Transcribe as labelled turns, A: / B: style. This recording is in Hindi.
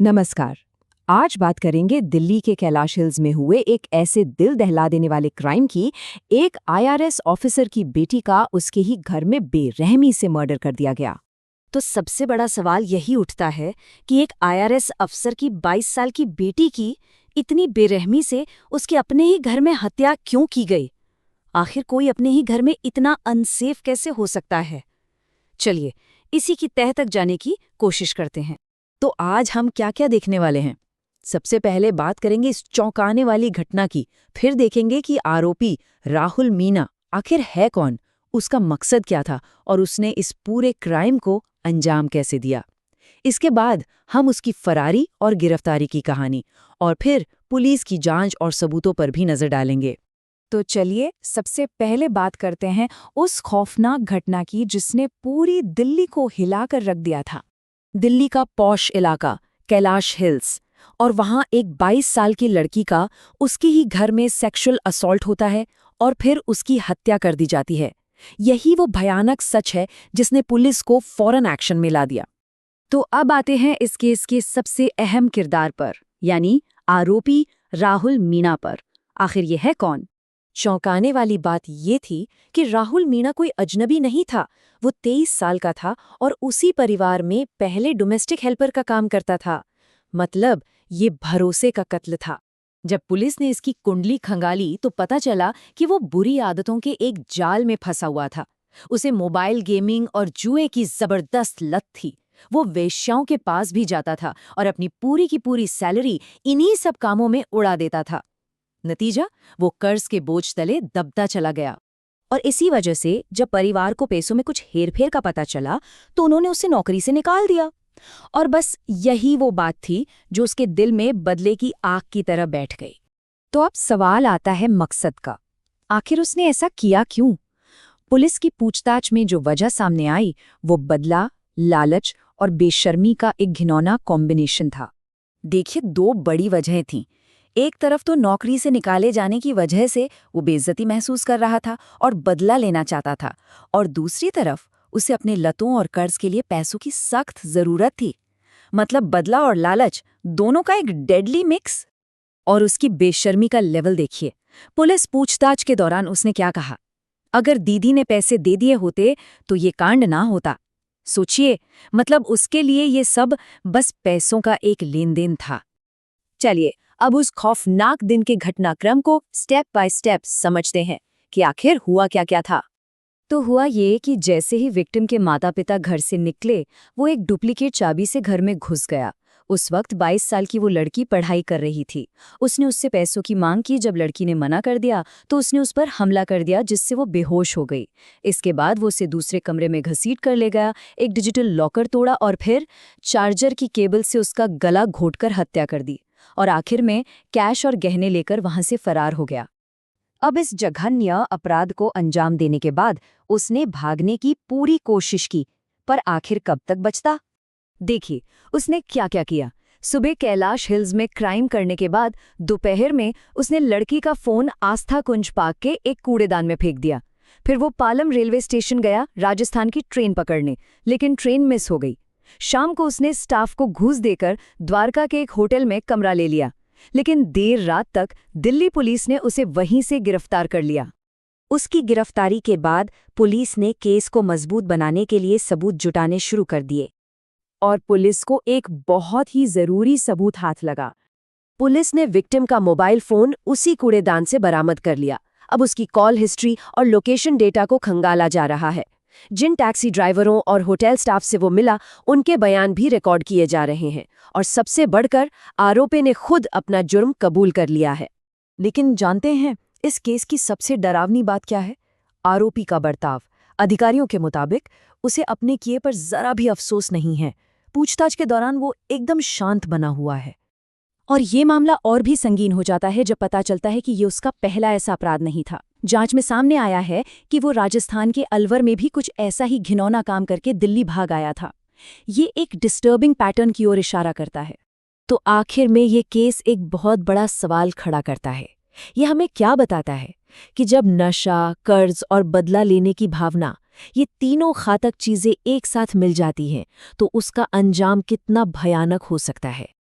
A: नमस्कार। आज बात करेंगे दिल्ली के कैलाश हिल्स में हुए एक ऐसे दिल दहला देने वाले क्राइम की। एक आईआरएस ऑफिसर की बेटी का उसके ही घर में बेरहमी से मर्डर कर दिया गया।
B: तो सबसे बड़ा सवाल यही उठता है कि एक आईआरएस अफसर की 22 साल की बेटी की इतनी बेरहमी से उसके अपने ही घर में हत्या क्यों की गई। आखिर कोई अपने ही घर में इतना अनसेफ कैसे हो सकता है। चलिए इसी की तह तक जाने की कोशिश करते हैं।
A: तो आज हम क्या क्या देखने वाले हैं? सबसे पहले बात करेंगे इस चौंकाने वाली घटना की, फिर देखेंगे कि आरोपी राहुल मीणा आखिर है कौन, उसका मकसद क्या था और उसने इस पूरे क्राइम को अंजाम कैसे दिया। इसके बाद हम उसकी फरारी और गिरफ्तारी की कहानी और फिर पुलिस की जांच और सबूतों पर भी नजर डालेंगे। तो चलिए सबसे पहले बात करते हैं उस खौफनाक घटना की जिसने पूरी दिल्ली को हिलाकर रख दिया था। दिल्ली का पॉश इलाका कैलाश हिल्स, और वहां एक 22 साल की लड़की का उसके ही घर में सेक्सुअल असॉल्ट होता है और फिर उसकी हत्या कर दी जाती है। यही वो भयानक सच है जिसने पुलिस को फौरन एक्शन में ला दिया। तो अब आते हैं इस केस के सबसे अहम किरदार पर, यानी आरोपी राहुल मीणा पर। आखिर ये है कौन? चौंकाने वाली बात ये थी कि राहुल मीणा कोई अजनबी नहीं था। वो 23 साल का था और उसी परिवार में पहले डोमेस्टिक हेल्पर का काम करता था। मतलब ये भरोसे का कत्ल था। जब पुलिस ने इसकी कुंडली खंगाली तो पता चला कि वो बुरी आदतों के एक जाल में फंसा हुआ था। उसे मोबाइल गेमिंग और जुए की जबरदस्त लत थी। वो वेश्याओं के पास भी जाता था और अपनी पूरी की पूरी सैलरी इन्हीं सब कामों में उड़ा देता था। नतीजा, वो कर्ज के बोझ तले दबता चला गया। और इसी वजह से जब परिवार को पैसों में कुछ हेरफेर का पता चला तो उन्होंने उसे नौकरी से निकाल दिया। और बस यही वो बात थी जो उसके दिल में बदले की आग की तरह बैठ गई। तो अब सवाल आता है मकसद का। आखिर उसने ऐसा किया क्यों? पुलिस की पूछताछ में जो वजह सामने आई वो बदला, लालच और बेशर्मी का एक घिनौना कॉम्बिनेशन था। देखिए, दो बड़ी वजहें थीं। एक तरफ तो नौकरी से निकाले जाने की वजह से वो बेइज्जती महसूस कर रहा था और बदला लेना चाहता था, और दूसरी तरफ उसे अपने लतों और कर्ज के लिए पैसों की सख्त जरूरत थी। मतलब बदला और लालच दोनों का एक डेडली मिक्स। और उसकी बेशर्मी का लेवल देखिए। पुलिस पूछताछ के दौरान उसने क्या कहा? अगर दीदी ने पैसे दे दिए होते तो ये कांड ना होता। सोचिए, मतलब उसके लिए ये सब बस पैसों का एक लेन देन था। चलिए अब उस खौफनाक दिन के घटनाक्रम को स्टेप बाय स्टेप समझते हैं कि आखिर हुआ क्या क्या था। तो हुआ ये कि जैसे ही विक्टिम के माता पिता घर से निकले, वो एक डुप्लीकेट चाबी से घर में घुस गया। उस वक्त 22 साल की वो लड़की पढ़ाई कर रही थी। उसने उससे पैसों की मांग की। जब लड़की ने मना कर दिया तो उसने उस पर हमला कर दिया, जिससे वो बेहोश हो गई। इसके बाद वो उसे दूसरे कमरे में घसीट कर ले गया, एक डिजिटल लॉकर तोड़ा और फिर चार्जर की केबल से उसका गला घोंटकर हत्या कर दी। और आखिर में कैश और गहने लेकर वहां से फरार हो गया। अब इस जघन्य अपराध को अंजाम देने के बाद उसने भागने की पूरी कोशिश की, पर आखिर कब तक बचता? देखिए उसने क्या क्या किया। सुबह कैलाश हिल्स में क्राइम करने के बाद दोपहर में उसने लड़की का फोन आस्था कुंज पार्क के एक कूड़ेदान में फेंक दिया। फिर वो पालम रेलवे स्टेशन गया राजस्थान की ट्रेन पकड़ने, लेकिन ट्रेन मिस हो गई। शाम को उसने स्टाफ को घूस देकर द्वारका के एक होटल में कमरा ले लिया, लेकिन देर रात तक दिल्ली पुलिस ने उसे वहीं से गिरफ्तार कर लिया। उसकी गिरफ्तारी के बाद पुलिस ने केस को मजबूत बनाने के लिए सबूत जुटाने शुरू कर दिए, और पुलिस को एक बहुत ही जरूरी सबूत हाथ लगा। पुलिस ने विक्टिम का मोबाइल फोन उसी कूड़ेदान से बरामद कर लिया। अब उसकी कॉल हिस्ट्री और लोकेशन डेटा को खंगाला जा रहा है। जिन टैक्सी ड्राइवरों और होटल स्टाफ से वो मिला, उनके बयान भी रिकॉर्ड किए जा रहे हैं। और सबसे बढ़कर आरोपी ने खुद अपना जुर्म कबूल कर लिया है। लेकिन जानते हैं इस केस की सबसे डरावनी बात क्या है? आरोपी का बर्ताव। अधिकारियों के मुताबिक उसे अपने किए पर जरा भी अफसोस नहीं है। पूछताछ के दौरान वो एकदम शांत बना हुआ है। और ये मामला और भी संगीन हो जाता है जब पता चलता है कि ये उसका पहला ऐसा अपराध नहीं था। जांच में सामने आया है कि वो राजस्थान के अलवर में भी कुछ ऐसा ही घिनौना काम करके दिल्ली भाग आया था। ये एक डिस्टर्बिंग पैटर्न की ओर इशारा करता है। तो आखिर में ये केस एक बहुत बड़ा सवाल खड़ा करता है। ये हमें क्या बताता है कि जब नशा, कर्ज और बदला लेने की भावना, ये तीनों घातक चीजें एक साथ मिल जाती हैं, तो उसका अंजाम कितना भयानक हो सकता है।